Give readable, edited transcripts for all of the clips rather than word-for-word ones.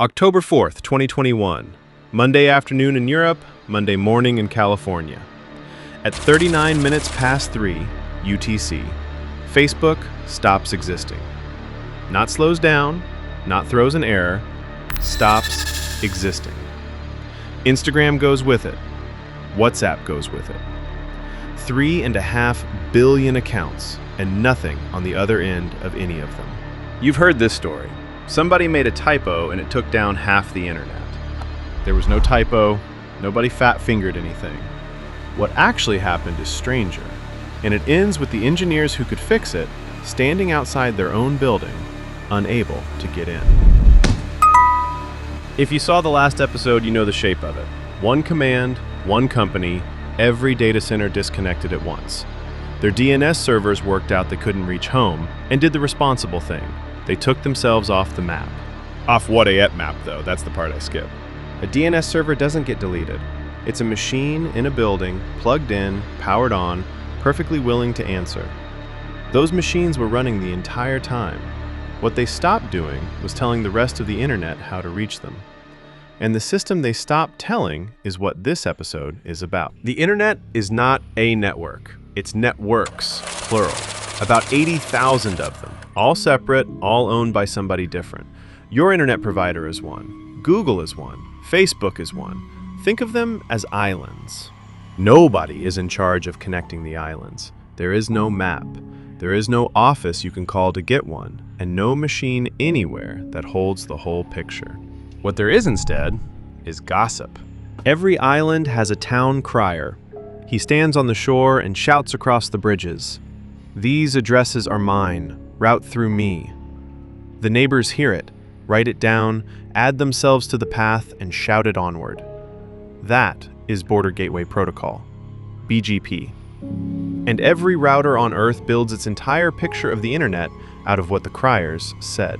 October 4th, 2021. Monday afternoon in Europe, Monday morning in California. At 39 minutes past 3 UTC, Facebook stops existing. Not slows down, not throws an error, stops existing. Instagram goes with it. WhatsApp goes with it. 3.5 billion accounts and nothing on the other end of any of them. You've heard this story. Somebody made a typo and it took down half the internet. There was no typo, nobody fat-fingered anything. What actually happened is stranger, and it ends with the engineers who could fix it standing outside their own building, unable to get in. If you saw the last episode, you know the shape of it. One command, one company, every data center disconnected at once. Their DNS servers worked out they couldn't reach home and did the responsible thing. They took themselves off the map. Off what map, though? That's the part I skip. A DNS server doesn't get deleted. It's a machine in a building, plugged in, powered on, perfectly willing to answer. Those machines were running the entire time. What they stopped doing was telling the rest of the internet how to reach them. And the system they stopped telling is what this episode is about. The internet is not a network. It's networks, plural. About 80,000 of them, all separate, all owned by somebody different. Your internet provider is one. Google is one. Facebook is one. Think of them as islands. Nobody is in charge of connecting the islands. There is no map. There is no office you can call to get one, and no machine anywhere that holds the whole picture. What there is instead is gossip. Every island has a town crier. He stands on the shore and shouts across the bridges. These addresses are mine, route through me. The neighbors hear it, write it down, add themselves to the path, and shout it onward. That is Border Gateway Protocol, BGP. And every router on Earth builds its entire picture of the internet out of what the criers said.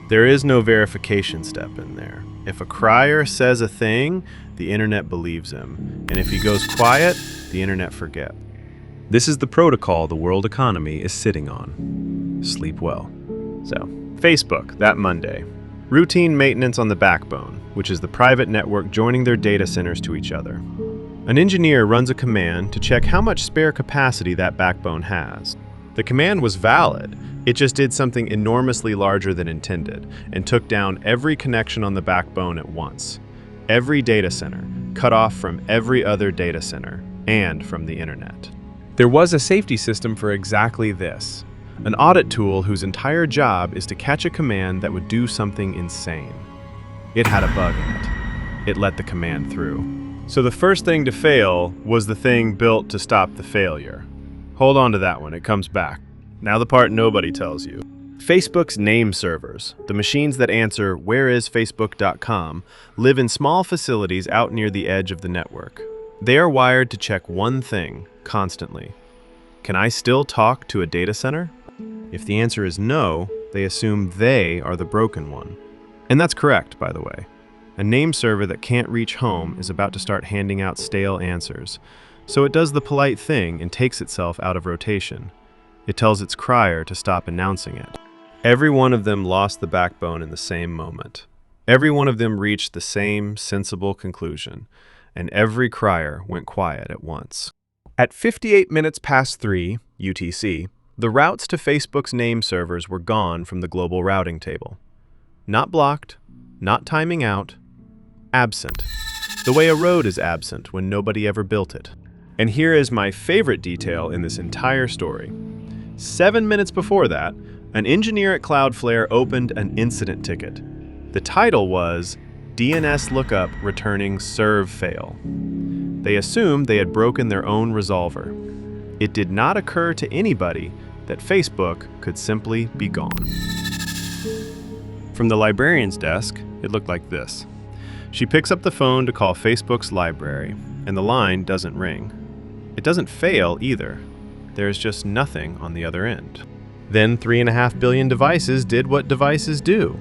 There is no verification step in there. If a crier says a thing, the internet believes him. And if he goes quiet, the internet forgets. This is the protocol the world economy is sitting on. Sleep well. So, Facebook, that Monday. Routine maintenance on the backbone, which is the private network joining their data centers to each other. An engineer runs a command to check how much spare capacity that backbone has. The command was valid, it just did something enormously larger than intended, and took down every connection on the backbone at once. Every data center, cut off from every other data center, and from the internet. There was a safety system for exactly this. An audit tool whose entire job is to catch a command that would do something insane. It had a bug in it. It let the command through. So the first thing to fail was the thing built to stop the failure. Hold on to that one, it comes back. Now the part nobody tells you. Facebook's name servers, the machines that answer whereisfacebook.com, live in small facilities out near the edge of the network. They are wired to check one thing constantly. Can I still talk to a data center? If the answer is no, they assume they are the broken one. And that's correct, by the way. A name server that can't reach home is about to start handing out stale answers, so it does the polite thing and takes itself out of rotation. It tells its crier to stop announcing it. Every one of them lost the backbone in the same moment. Every one of them reached the same sensible conclusion, and every crier went quiet at once. At 58 minutes past 3 UTC, the routes to Facebook's name servers were gone from the global routing table. Not blocked, not timing out, absent. The way a road is absent when nobody ever built it. And here is my favorite detail in this entire story. 7 minutes before that, an engineer at Cloudflare opened an incident ticket. The title was DNS Lookup Returning Serve Fail. They assumed they had broken their own resolver. It did not occur to anybody that Facebook could simply be gone. From the librarian's desk, it looked like this. She picks up the phone to call Facebook's library, and the line doesn't ring. It doesn't fail either. There's just nothing on the other end. Then 3.5 billion devices did what devices do.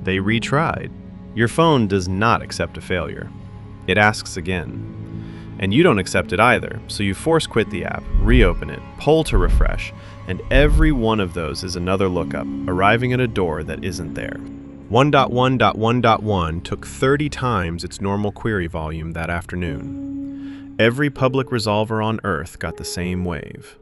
They retried. Your phone does not accept a failure. It asks again. And you don't accept it either, so you force quit the app, reopen it, poll to refresh, and every one of those is another lookup, arriving at a door that isn't there. 1.1.1.1 took 30 times its normal query volume that afternoon. Every public resolver on Earth got the same wave.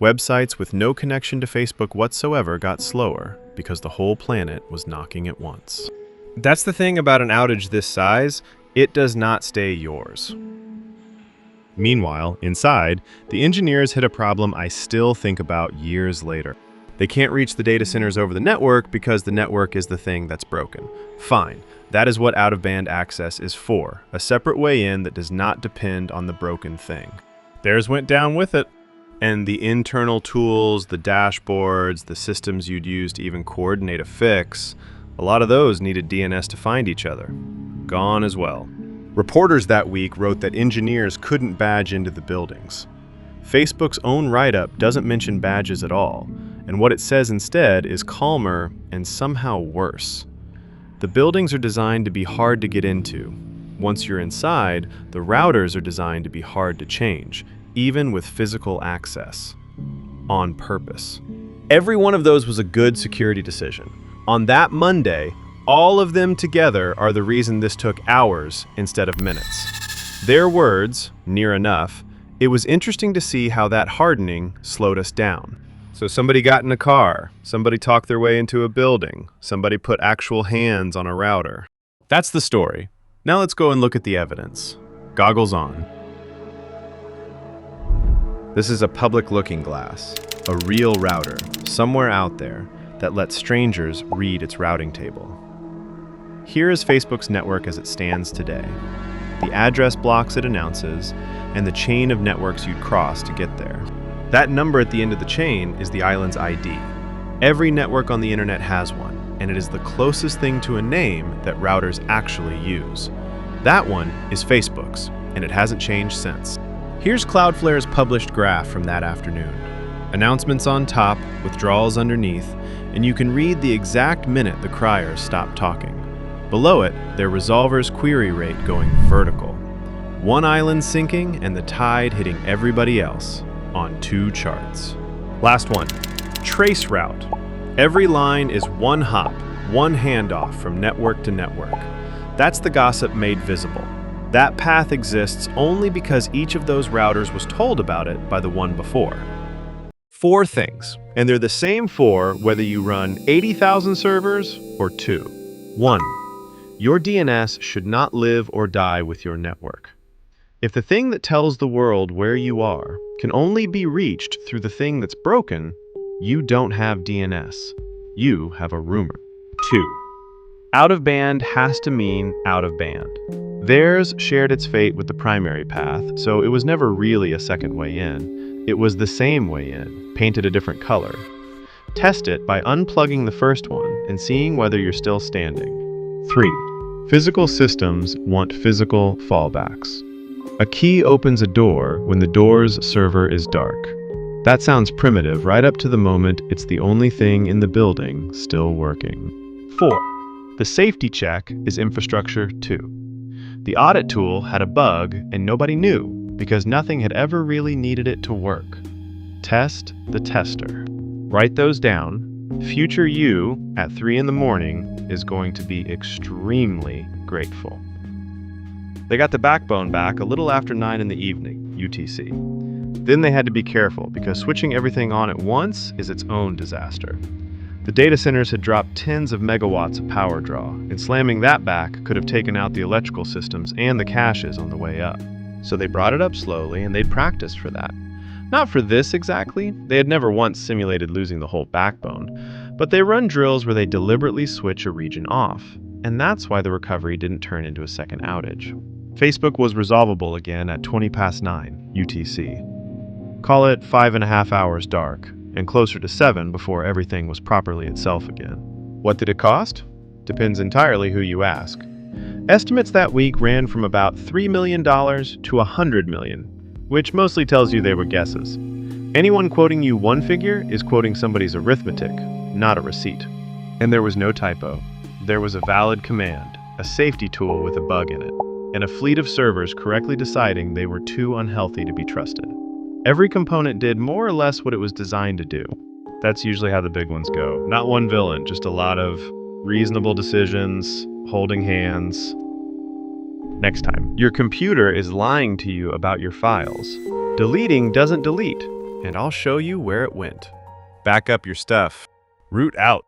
Websites with no connection to Facebook whatsoever got slower because the whole planet was knocking at once. That's the thing about an outage this size, it does not stay yours. Meanwhile, inside, the engineers hit a problem I still think about years later. They can't reach the data centers over the network because the network is the thing that's broken. Fine, that is what out-of-band access is for, a separate way in that does not depend on the broken thing. Theirs went down with it. And the internal tools, the dashboards, the systems you'd use to even coordinate a fix, a lot of those needed DNS to find each other. Gone as well. Reporters that week wrote that engineers couldn't badge into the buildings. Facebook's own write-up doesn't mention badges at all, and what it says instead is calmer and somehow worse. The buildings are designed to be hard to get into. Once you're inside, the routers are designed to be hard to change, even with physical access. On purpose. Every one of those was a good security decision. On that Monday, all of them together are the reason this took hours instead of minutes. Their words, near enough, it was interesting to see how that hardening slowed us down. So somebody got in a car, somebody talked their way into a building, somebody put actual hands on a router. That's the story. Now let's go and look at the evidence. Goggles on. This is a public looking glass, a real router, somewhere out there, that lets strangers read its routing table. Here is Facebook's network as it stands today. The address blocks it announces, and the chain of networks you'd cross to get there. That number at the end of the chain is the island's ID. Every network on the internet has one, and it is the closest thing to a name that routers actually use. That one is Facebook's, and it hasn't changed since. Here's Cloudflare's published graph from that afternoon. Announcements on top, withdrawals underneath, and you can read the exact minute the criers stopped talking. Below it, their resolver's query rate going vertical. One island sinking and the tide hitting everybody else on 2 charts. Last one, trace route. Every line is one hop, one handoff from network to network. That's the gossip made visible. That path exists only because each of those routers was told about it by the one before. 4 things, and they're the same 4 whether you run 80,000 servers or 2. 1. Your DNS should not live or die with your network. If the thing that tells the world where you are can only be reached through the thing that's broken, you don't have DNS. You have a rumor. 2. Out of band has to mean out of band. Theirs shared its fate with the primary path, so it was never really a second way in. It was the same way in, painted a different color. Test it by unplugging the first one and seeing whether you're still standing. 3. Physical systems want physical fallbacks. A key opens a door when the door's server is dark. That sounds primitive right up to the moment it's the only thing in the building still working. 4. The safety check is infrastructure too. The audit tool had a bug and nobody knew because nothing had ever really needed it to work. Test the tester. Write those down. Future you at 3 in the morning is going to be extremely grateful. They got the backbone back a little after 9 in the evening, UTC. Then they had to be careful because switching everything on at once is its own disaster. The data centers had dropped tens of megawatts of power draw, and slamming that back could have taken out the electrical systems and the caches on the way up. So they brought it up slowly, and they'd practiced for that. Not for this exactly, they had never once simulated losing the whole backbone, but they run drills where they deliberately switch a region off, and that's why the recovery didn't turn into a second outage. Facebook was resolvable again at 20 past 9 UTC. Call it 5.5 hours dark, and closer to 7 before everything was properly itself again. What did it cost? Depends entirely who you ask. Estimates that week ran from about $3 million to $100 million, which mostly tells you they were guesses. Anyone quoting you one figure is quoting somebody's arithmetic, not a receipt. And there was no typo. There was a valid command, a safety tool with a bug in it, and a fleet of servers correctly deciding they were too unhealthy to be trusted. Every component did more or less what it was designed to do. That's usually how the big ones go. Not one villain, just a lot of reasonable decisions, holding hands. Next time, your computer is lying to you about your files. Deleting doesn't delete, and I'll show you where it went. Back up your stuff. Root out.